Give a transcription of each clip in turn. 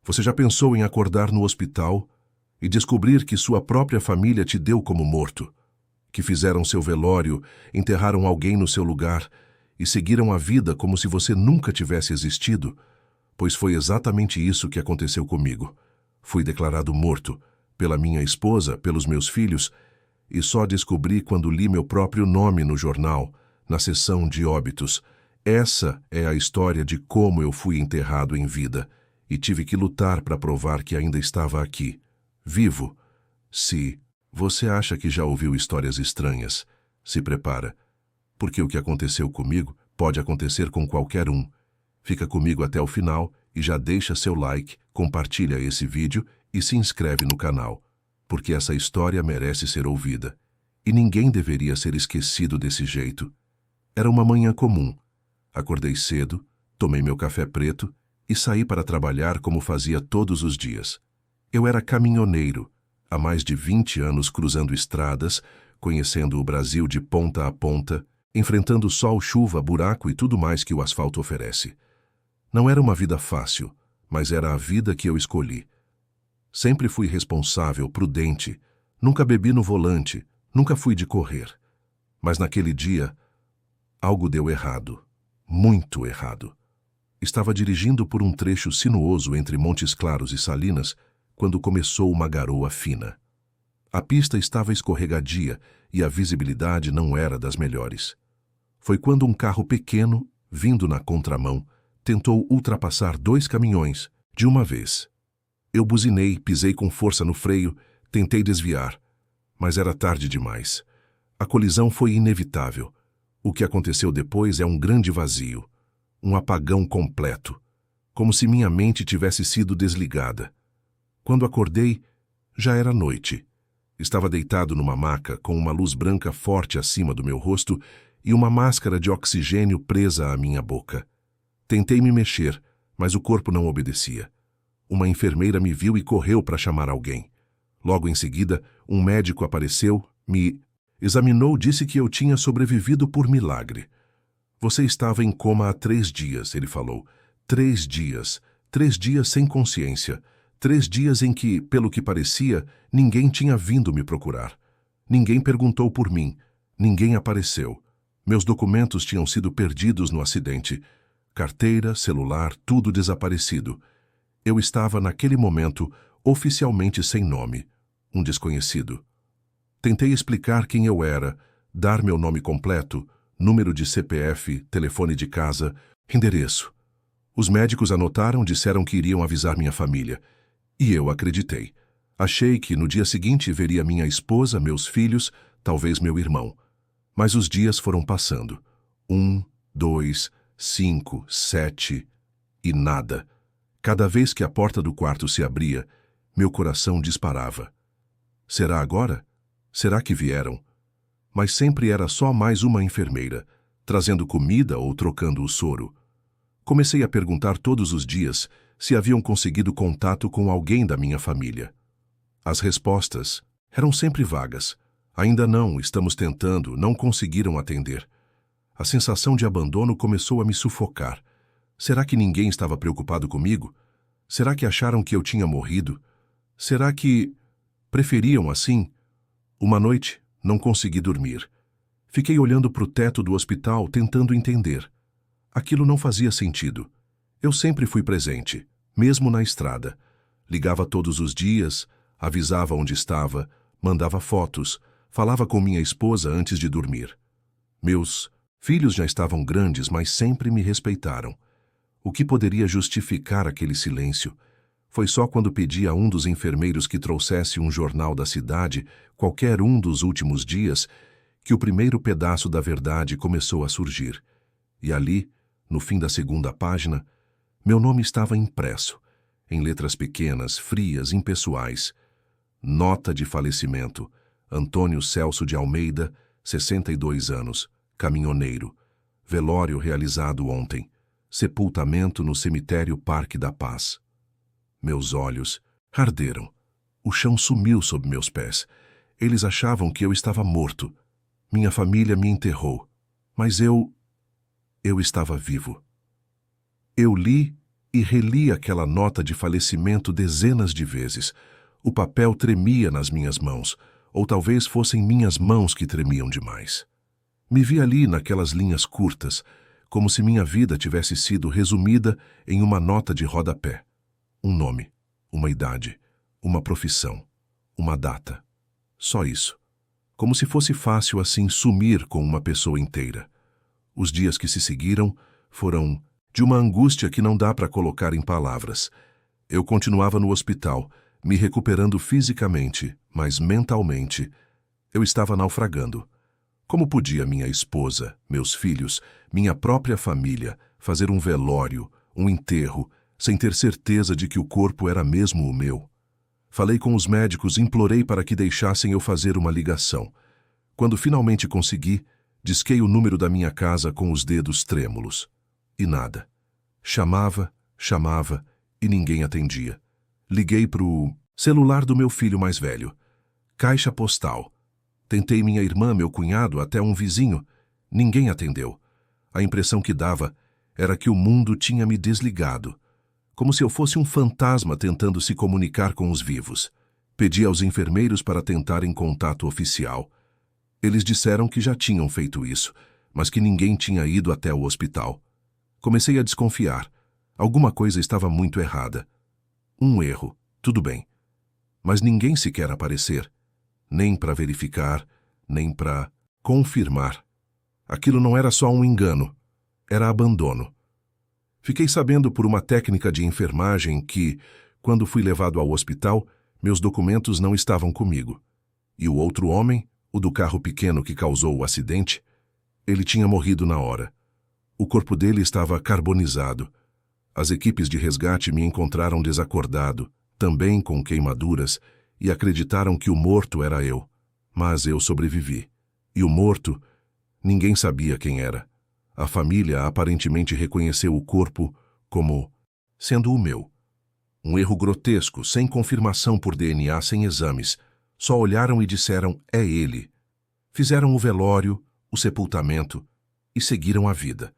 Você já pensou em acordar no hospital e descobrir que sua própria família te deu como morto? Que fizeram seu velório, enterraram alguém no seu lugar e seguiram a vida como se você nunca tivesse existido? Pois foi exatamente isso que aconteceu comigo. Fui declarado morto pela minha esposa, pelos meus filhos, e só descobri quando li meu próprio nome no jornal, na seção de óbitos. Essa é a história de como eu fui enterrado em vida e tive que lutar para provar que ainda estava aqui, vivo. Se você acha que já ouviu histórias estranhas, se prepara, porque o que aconteceu comigo pode acontecer com qualquer um. Fica comigo até o final e já deixa seu like, compartilha esse vídeo e se inscreve no canal, porque essa história merece ser ouvida. E ninguém deveria ser esquecido desse jeito. Era uma manhã comum. Acordei cedo, tomei meu café preto e saí para trabalhar como fazia todos os dias. Eu era caminhoneiro, há mais de 20 anos cruzando estradas, conhecendo o Brasil de ponta a ponta, enfrentando sol, chuva, buraco e tudo mais que o asfalto oferece. Não era uma vida fácil, mas era a vida que eu escolhi. Sempre fui responsável, prudente, nunca bebi no volante, nunca fui de correr. Mas naquele dia, algo deu errado, muito errado. Estava dirigindo por um trecho sinuoso entre Montes Claros e Salinas quando começou uma garoa fina. A pista estava escorregadia e a visibilidade não era das melhores. Foi quando um carro pequeno, vindo na contramão, tentou ultrapassar 2 caminhões de uma vez. Eu buzinei, pisei com força no freio, tentei desviar, mas era tarde demais. A colisão foi inevitável. O que aconteceu depois é um grande vazio, um apagão completo, como se minha mente tivesse sido desligada. Quando acordei, já era noite. Estava deitado numa maca com uma luz branca forte acima do meu rosto e uma máscara de oxigênio presa à minha boca. Tentei me mexer, mas o corpo não obedecia. Uma enfermeira me viu e correu para chamar alguém. Logo em seguida, um médico apareceu, me examinou, disse que eu tinha sobrevivido por milagre. Você estava em coma há 3 dias, ele falou. 3 dias. 3 dias sem consciência. 3 dias em que, pelo que parecia, ninguém tinha vindo me procurar. Ninguém perguntou por mim. Ninguém apareceu. Meus documentos tinham sido perdidos no acidente. Carteira, celular, tudo desaparecido. Eu estava, naquele momento, oficialmente sem nome, um desconhecido. Tentei explicar quem eu era, dar meu nome completo, número de CPF, telefone de casa, endereço. Os médicos anotaram, disseram que iriam avisar minha família. E eu acreditei. Achei que no dia seguinte veria minha esposa, meus filhos, talvez meu irmão. Mas os dias foram passando. 1, 2, 5, 7 e nada. Cada vez que a porta do quarto se abria, meu coração disparava. Será agora? Será que vieram? Mas sempre era só mais uma enfermeira, trazendo comida ou trocando o soro. Comecei a perguntar todos os dias se haviam conseguido contato com alguém da minha família. As respostas eram sempre vagas. Ainda não, estamos tentando, não conseguiram atender. A sensação de abandono começou a me sufocar. Será que ninguém estava preocupado comigo? Será que acharam que eu tinha morrido? Será que preferiam assim? Uma noite, não consegui dormir. Fiquei olhando para o teto do hospital, tentando entender. Aquilo não fazia sentido. Eu sempre fui presente, mesmo na estrada. Ligava todos os dias, avisava onde estava, mandava fotos, falava com minha esposa antes de dormir. Meus filhos já estavam grandes, mas sempre me respeitaram. O que poderia justificar aquele silêncio? Foi só quando pedi a um dos enfermeiros que trouxesse um jornal da cidade, qualquer um dos últimos dias, que o primeiro pedaço da verdade começou a surgir. E ali, no fim da 2ª página, meu nome estava impresso, em letras pequenas, frias, impessoais. Nota de falecimento. Antônio Celso de Almeida, 62 anos, caminhoneiro. Velório realizado ontem. Sepultamento no cemitério Parque da Paz. Meus olhos arderam. O chão sumiu sob meus pés. Eles achavam que eu estava morto. Minha família me enterrou. Mas eu estava vivo. Eu li e reli aquela nota de falecimento dezenas de vezes. O papel tremia nas minhas mãos, ou talvez fossem minhas mãos que tremiam demais. Me vi ali naquelas linhas curtas, como se minha vida tivesse sido resumida em uma nota de rodapé. Um nome, uma idade, uma profissão, uma data. Só isso. Como se fosse fácil assim sumir com uma pessoa inteira. Os dias que se seguiram foram de uma angústia que não dá para colocar em palavras. Eu continuava no hospital, me recuperando fisicamente, mas mentalmente eu estava naufragando. Como podia minha esposa, meus filhos, minha própria família fazer um velório, um enterro, sem ter certeza de que o corpo era mesmo o meu? Falei com os médicos, implorei para que deixassem eu fazer uma ligação. Quando finalmente consegui, disquei o número da minha casa com os dedos trêmulos. E nada. Chamava e ninguém atendia. Liguei pro celular do meu filho mais velho. Caixa postal. Tentei minha irmã, meu cunhado, até um vizinho. Ninguém atendeu. A impressão que dava era que o mundo tinha me desligado, como se eu fosse um fantasma tentando se comunicar com os vivos. Pedi aos enfermeiros para tentarem contato oficial. Eles disseram que já tinham feito isso, mas que ninguém tinha ido até o hospital. Comecei a desconfiar. Alguma coisa estava muito errada. Um erro, tudo bem. Mas ninguém sequer aparecer. Nem para verificar, nem para confirmar. Aquilo não era só um engano, era abandono. Fiquei sabendo por uma técnica de enfermagem que, quando fui levado ao hospital, meus documentos não estavam comigo. E o outro homem, o do carro pequeno que causou o acidente, ele tinha morrido na hora. O corpo dele estava carbonizado. As equipes de resgate me encontraram desacordado, também com queimaduras, e acreditaram que o morto era eu. Mas eu sobrevivi. E o morto, ninguém sabia quem era. A família aparentemente reconheceu o corpo como sendo o meu. Um erro grotesco, sem confirmação por DNA, sem exames. Só olharam e disseram, é ele. Fizeram o velório, o sepultamento e seguiram a vida.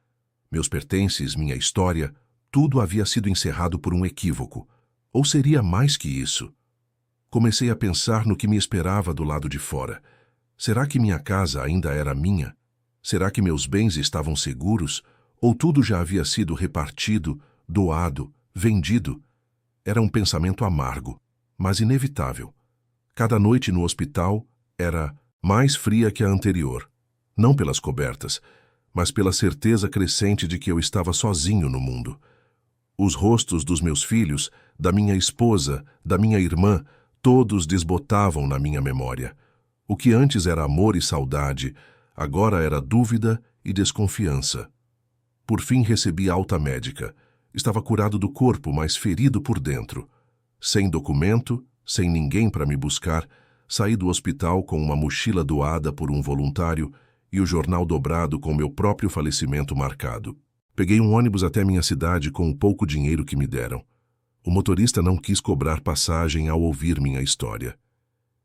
Meus pertences, minha história, tudo havia sido encerrado por um equívoco. Ou seria mais que isso? Comecei a pensar no que me esperava do lado de fora. Será que minha casa ainda era minha? Será que meus bens estavam seguros? Ou tudo já havia sido repartido, doado, vendido? Era um pensamento amargo, mas inevitável. Cada noite no hospital era mais fria que a anterior. Não pelas cobertas, mas pela certeza crescente de que eu estava sozinho no mundo. Os rostos dos meus filhos, da minha esposa, da minha irmã, todos desbotavam na minha memória. O que antes era amor e saudade, agora era dúvida e desconfiança. Por fim recebi alta médica. Estava curado do corpo, mas ferido por dentro. Sem documento, sem ninguém para me buscar, saí do hospital com uma mochila doada por um voluntário e o jornal dobrado com meu próprio falecimento marcado. Peguei um ônibus até minha cidade com o pouco dinheiro que me deram. O motorista não quis cobrar passagem ao ouvir minha história.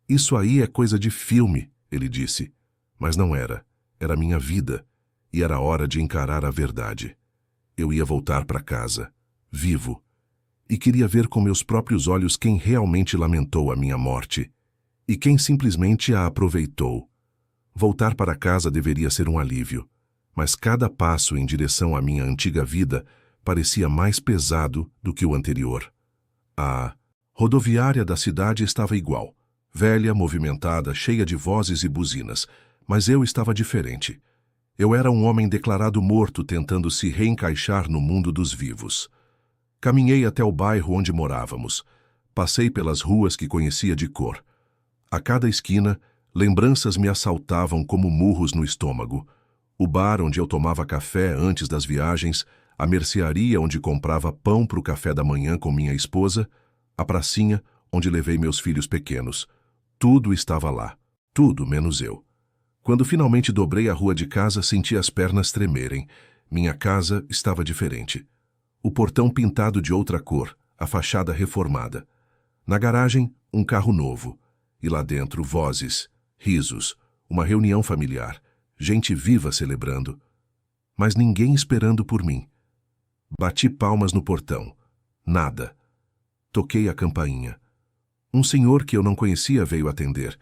Isso aí é coisa de filme, ele disse. Mas não era. Era minha vida. E era hora de encarar a verdade. Eu ia voltar para casa, vivo. E queria ver com meus próprios olhos quem realmente lamentou a minha morte. E quem simplesmente a aproveitou. Voltar para casa deveria ser um alívio. Mas cada passo em direção à minha antiga vida parecia mais pesado do que o anterior. A rodoviária da cidade estava igual, velha, movimentada, cheia de vozes e buzinas, mas eu estava diferente. Eu era um homem declarado morto tentando se reencaixar no mundo dos vivos. Caminhei até o bairro onde morávamos. Passei pelas ruas que conhecia de cor. A cada esquina, lembranças me assaltavam como murros no estômago. O bar onde eu tomava café antes das viagens, a mercearia onde comprava pão para o café da manhã com minha esposa, a pracinha onde levei meus filhos pequenos. Tudo estava lá, tudo menos eu. Quando finalmente dobrei a rua de casa, senti as pernas tremerem. Minha casa estava diferente. O portão pintado de outra cor, a fachada reformada. Na garagem, um carro novo. E lá dentro, vozes, risos, uma reunião familiar, gente viva celebrando. Mas ninguém esperando por mim. Bati palmas no portão. Nada. Toquei a campainha. Um senhor que eu não conhecia veio atender.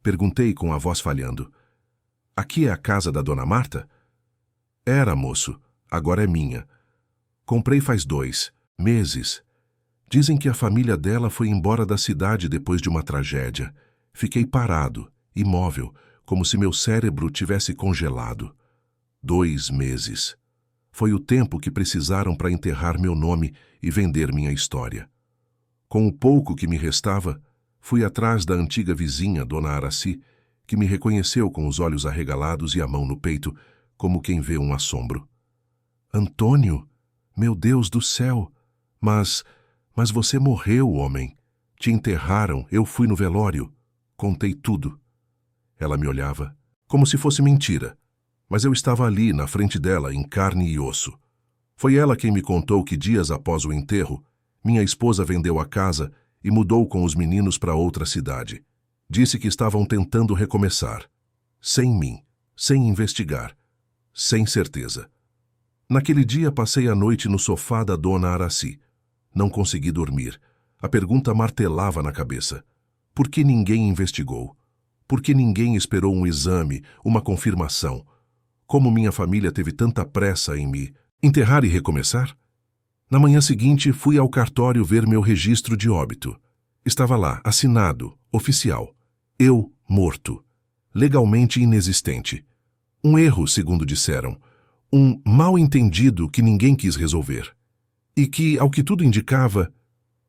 Perguntei com a voz falhando: "Aqui é a casa da dona Marta?" "Era, moço. Agora é minha. Comprei faz 2 meses. Dizem que a família dela foi embora da cidade depois de uma tragédia. Fiquei parado, imóvel, como se meu cérebro tivesse congelado. 2 meses. Foi o tempo que precisaram para enterrar meu nome e vender minha história. Com o pouco que me restava, fui atrás da antiga vizinha, dona Araci, que me reconheceu com os olhos arregalados e a mão no peito, como quem vê um assombro. "Antônio, meu Deus do céu! Mas você morreu, homem. Te enterraram, eu fui no velório. Contei tudo." Ela me olhava, como se fosse mentira, mas eu estava ali, na frente dela, em carne e osso. Foi ela quem me contou que dias após o enterro, minha esposa vendeu a casa e mudou com os meninos para outra cidade. Disse que estavam tentando recomeçar. Sem mim, sem investigar, sem certeza. Naquele dia passei a noite no sofá da dona Araci. Não consegui dormir. A pergunta martelava na cabeça. Por que ninguém investigou? Por que ninguém esperou um exame, uma confirmação? Como minha família teve tanta pressa em me enterrar e recomeçar? Na manhã seguinte, fui ao cartório ver meu registro de óbito. Estava lá, assinado, oficial. Eu, morto. Legalmente inexistente. Um erro, segundo disseram. Um mal-entendido que ninguém quis resolver. E que, ao que tudo indicava,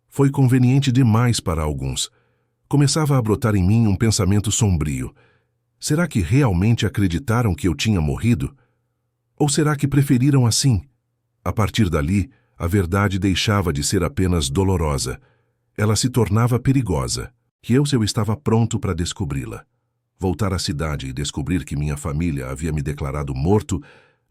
foi conveniente demais para alguns. Começava a brotar em mim um pensamento sombrio. Será que realmente acreditaram que eu tinha morrido? Ou será que preferiram assim? A partir dali, a verdade deixava de ser apenas dolorosa. Ela se tornava perigosa, e eu estava pronto para descobri-la. Voltar à cidade e descobrir que minha família havia me declarado morto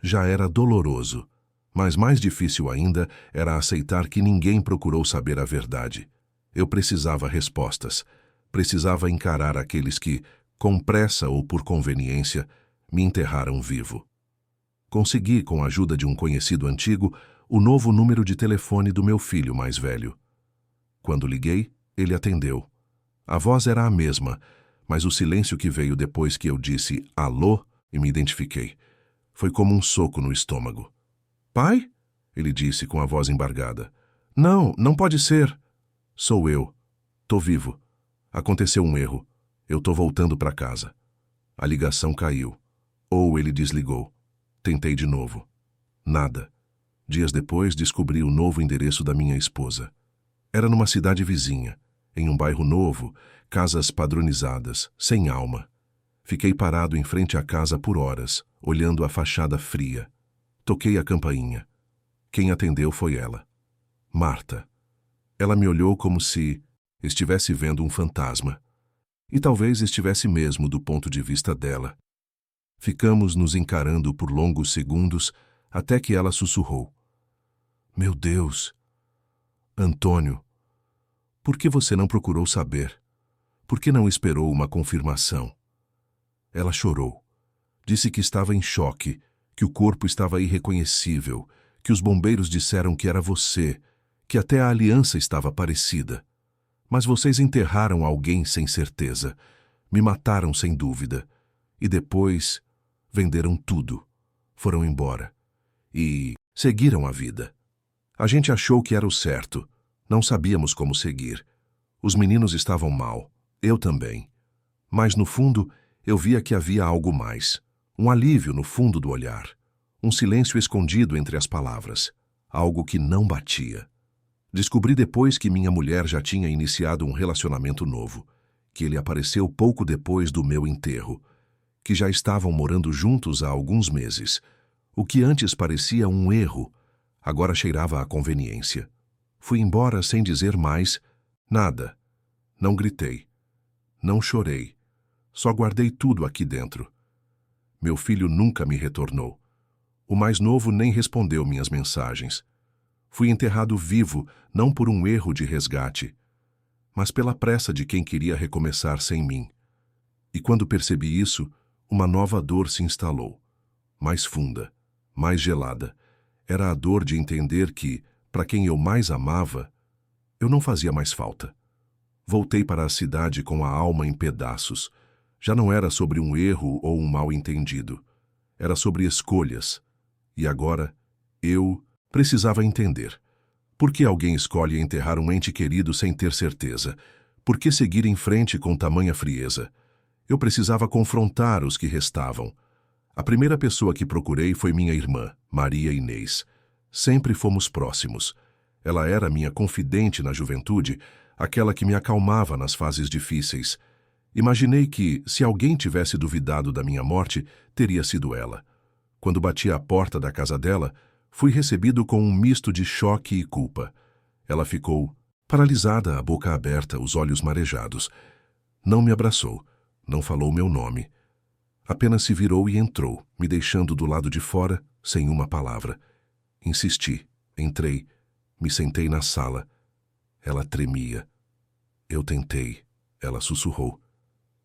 já era doloroso, mas mais difícil ainda era aceitar que ninguém procurou saber a verdade. Eu precisava respostas, precisava encarar aqueles que, com pressa ou por conveniência, me enterraram vivo. Consegui, com a ajuda de um conhecido antigo, o novo número de telefone do meu filho mais velho. Quando liguei, ele atendeu. A voz era a mesma, mas o silêncio que veio depois que eu disse alô e me identifiquei foi como um soco no estômago. "Pai?" ele disse com a voz embargada. "Não, não pode ser." "Sou eu. Tô vivo. Aconteceu um erro. Eu tô voltando para casa." A ligação caiu. Ou ele desligou. Tentei de novo. Nada. Dias depois, descobri o novo endereço da minha esposa. Era numa cidade vizinha, em um bairro novo, casas padronizadas, sem alma. Fiquei parado em frente à casa por horas, olhando a fachada fria. Toquei a campainha. Quem atendeu foi ela. Marta. Ela me olhou como se estivesse vendo um fantasma. E talvez estivesse mesmo do ponto de vista dela. Ficamos nos encarando por longos segundos, até que ela sussurrou: "Meu Deus! Antônio, por que você não procurou saber? Por que não esperou uma confirmação?" Ela chorou. Disse que estava em choque, que o corpo estava irreconhecível, que os bombeiros disseram que era você, que até a aliança estava parecida. Mas vocês enterraram alguém sem certeza, me mataram sem dúvida, e depois venderam tudo, foram embora e seguiram a vida. A gente achou que era o certo, não sabíamos como seguir. Os meninos estavam mal, eu também. Mas no fundo, eu via que havia algo mais, um alívio no fundo do olhar, um silêncio escondido entre as palavras, algo que não batia. Descobri depois que minha mulher já tinha iniciado um relacionamento novo, que ele apareceu pouco depois do meu enterro, que já estavam morando juntos há alguns meses. O que antes parecia um erro, agora cheirava a conveniência. Fui embora sem dizer mais nada. Não gritei. Não chorei. Só guardei tudo aqui dentro. Meu filho nunca me retornou. O mais novo nem respondeu minhas mensagens. Fui enterrado vivo, não por um erro de resgate, mas pela pressa de quem queria recomeçar sem mim. E quando percebi isso, uma nova dor se instalou. Mais funda, mais gelada. Era a dor de entender que, para quem eu mais amava, eu não fazia mais falta. Voltei para a cidade com a alma em pedaços. Já não era sobre um erro ou um mal-entendido. Era sobre escolhas. E agora, eu precisava entender. Por que alguém escolhe enterrar um ente querido sem ter certeza? Por que seguir em frente com tamanha frieza? Eu precisava confrontar os que restavam. A primeira pessoa que procurei foi minha irmã, Maria Inês. Sempre fomos próximos. Ela era minha confidente na juventude, aquela que me acalmava nas fases difíceis. Imaginei que, se alguém tivesse duvidado da minha morte, teria sido ela. Quando bati à porta da casa dela, fui recebido com um misto de choque e culpa. Ela ficou paralisada, a boca aberta, os olhos marejados. Não me abraçou, não falou meu nome. Apenas se virou e entrou, me deixando do lado de fora, sem uma palavra. Insisti, entrei, me sentei na sala. Ela tremia. Eu tentei, ela sussurrou.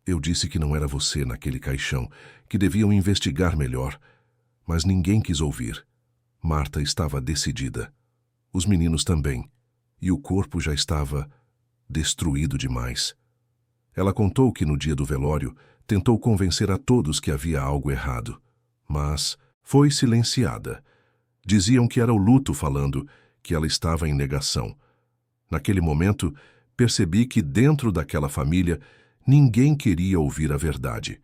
Eu disse que não era você naquele caixão, que deviam investigar melhor. Mas ninguém quis ouvir. Marta estava decidida. Os meninos também. E o corpo já estava destruído demais. Ela contou que no dia do velório tentou convencer a todos que havia algo errado. Mas foi silenciada. Diziam que era o luto falando, que ela estava em negação. Naquele momento, percebi que dentro daquela família ninguém queria ouvir a verdade.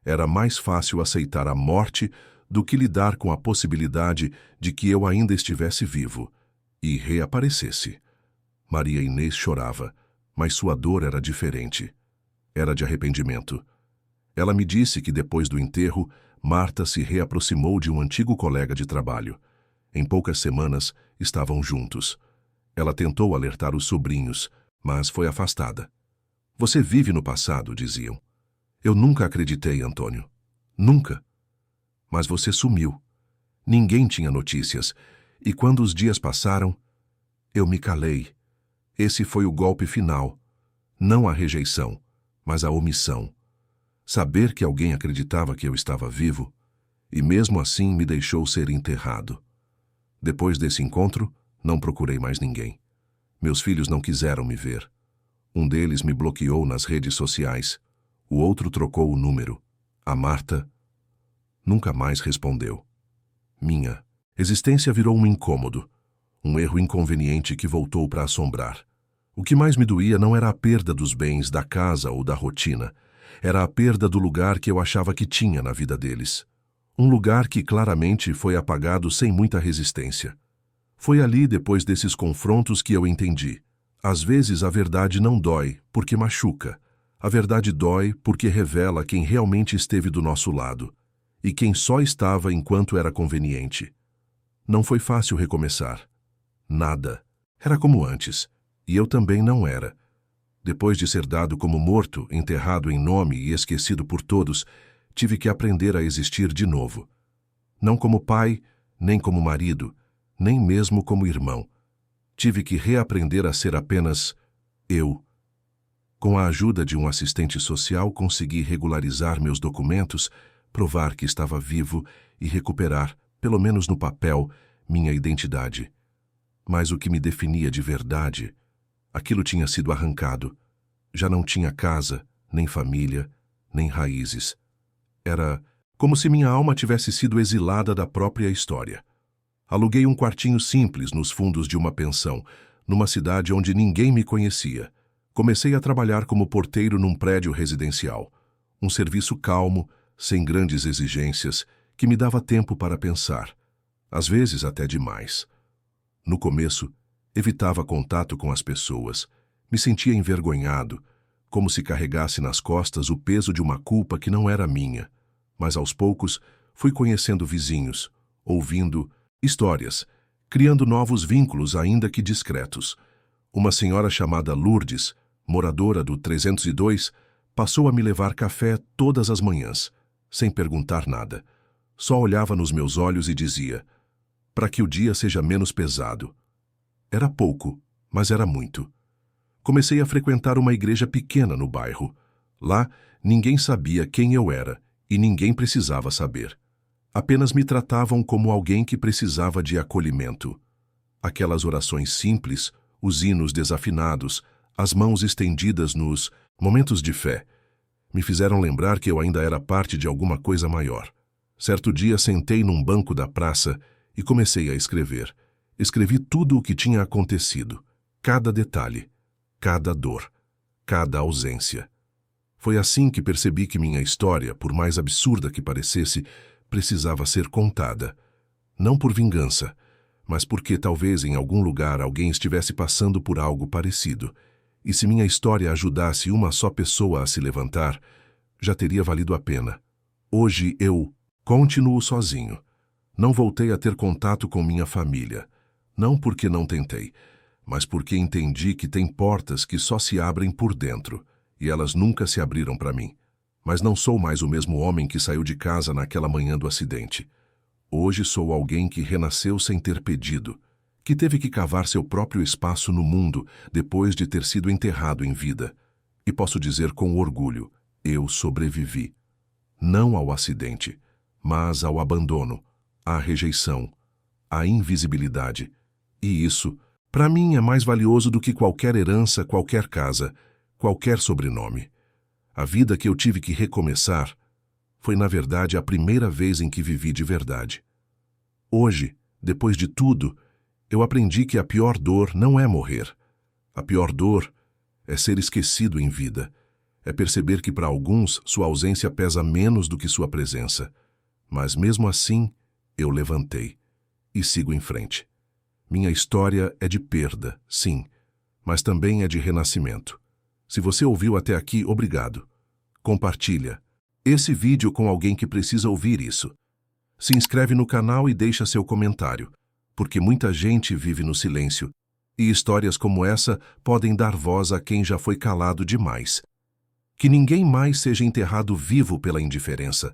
Era mais fácil aceitar a morte do que lidar com a possibilidade de que eu ainda estivesse vivo e reaparecesse. Maria Inês chorava, mas sua dor era diferente. Era de arrependimento. Ela me disse que depois do enterro, Marta se reaproximou de um antigo colega de trabalho. Em poucas semanas, estavam juntos. Ela tentou alertar os sobrinhos, mas foi afastada. Você vive no passado, diziam. Eu nunca acreditei, Antônio. Nunca. Mas você sumiu. Ninguém tinha notícias. E quando os dias passaram, eu me calei. Esse foi o golpe final. Não a rejeição, mas a omissão. Saber que alguém acreditava que eu estava vivo, e mesmo assim me deixou ser enterrado. Depois desse encontro, não procurei mais ninguém. Meus filhos não quiseram me ver. Um deles me bloqueou nas redes sociais. O outro trocou o número. A Marta nunca mais respondeu. Minha existência virou um incômodo, um erro inconveniente que voltou para assombrar. O que mais me doía não era a perda dos bens, da casa ou da rotina. Era a perda do lugar que eu achava que tinha na vida deles. Um lugar que claramente foi apagado sem muita resistência. Foi ali, depois desses confrontos, que eu entendi. Às vezes a verdade não dói, porque machuca. A verdade dói porque revela quem realmente esteve do nosso lado e quem só estava enquanto era conveniente. Não foi fácil recomeçar. Nada. Era como antes. E eu também não era. Depois de ser dado como morto, enterrado em nome e esquecido por todos, tive que aprender a existir de novo. Não como pai, nem como marido, nem mesmo como irmão. Tive que reaprender a ser apenas eu. Com a ajuda de um assistente social, consegui regularizar meus documentos, provar que estava vivo e recuperar, pelo menos no papel, minha identidade. Mas o que me definia de verdade, aquilo tinha sido arrancado. Já não tinha casa, nem família, nem raízes. Era como se minha alma tivesse sido exilada da própria história. Aluguei um quartinho simples nos fundos de uma pensão, numa cidade onde ninguém me conhecia. Comecei a trabalhar como porteiro num prédio residencial. Um serviço calmo, sem grandes exigências, que me dava tempo para pensar. Às vezes até demais. No começo, evitava contato com as pessoas. Me sentia envergonhado, como se carregasse nas costas o peso de uma culpa que não era minha. Mas aos poucos, fui conhecendo vizinhos, ouvindo histórias, criando novos vínculos ainda que discretos. Uma senhora chamada Lourdes, moradora do 302, passou a me levar café todas as manhãs, sem perguntar nada. Só olhava nos meus olhos e dizia, para que o dia seja menos pesado. Era pouco, mas era muito. Comecei a frequentar uma igreja pequena no bairro. Lá, ninguém sabia quem eu era e ninguém precisava saber. Apenas me tratavam como alguém que precisava de acolhimento. Aquelas orações simples, os hinos desafinados, as mãos estendidas nos momentos de fé, me fizeram lembrar que eu ainda era parte de alguma coisa maior. Certo dia sentei num banco da praça e comecei a escrever. Escrevi tudo o que tinha acontecido, cada detalhe, cada dor, cada ausência. Foi assim que percebi que minha história, por mais absurda que parecesse, precisava ser contada. Não por vingança, mas porque talvez em algum lugar alguém estivesse passando por algo parecido. E se minha história ajudasse uma só pessoa a se levantar, já teria valido a pena. Hoje eu continuo sozinho. Não voltei a ter contato com minha família. Não porque não tentei, mas porque entendi que tem portas que só se abrem por dentro, e elas nunca se abriram para mim. Mas não sou mais o mesmo homem que saiu de casa naquela manhã do acidente. Hoje sou alguém que renasceu sem ter pedido, que teve que cavar seu próprio espaço no mundo depois de ter sido enterrado em vida. E posso dizer com orgulho, eu sobrevivi. Não ao acidente, mas ao abandono, à rejeição, à invisibilidade. E isso, para mim, é mais valioso do que qualquer herança, qualquer casa, qualquer sobrenome. A vida que eu tive que recomeçar foi, na verdade, a primeira vez em que vivi de verdade. Hoje, depois de tudo, eu aprendi que a pior dor não é morrer. A pior dor é ser esquecido em vida. É perceber que para alguns sua ausência pesa menos do que sua presença. Mas mesmo assim, eu levantei e sigo em frente. Minha história é de perda, sim, mas também é de renascimento. Se você ouviu até aqui, obrigado. Compartilha esse vídeo com alguém que precisa ouvir isso. Se inscreve no canal e deixa seu comentário, porque muita gente vive no silêncio, e histórias como essa podem dar voz a quem já foi calado demais. Que ninguém mais seja enterrado vivo pela indiferença.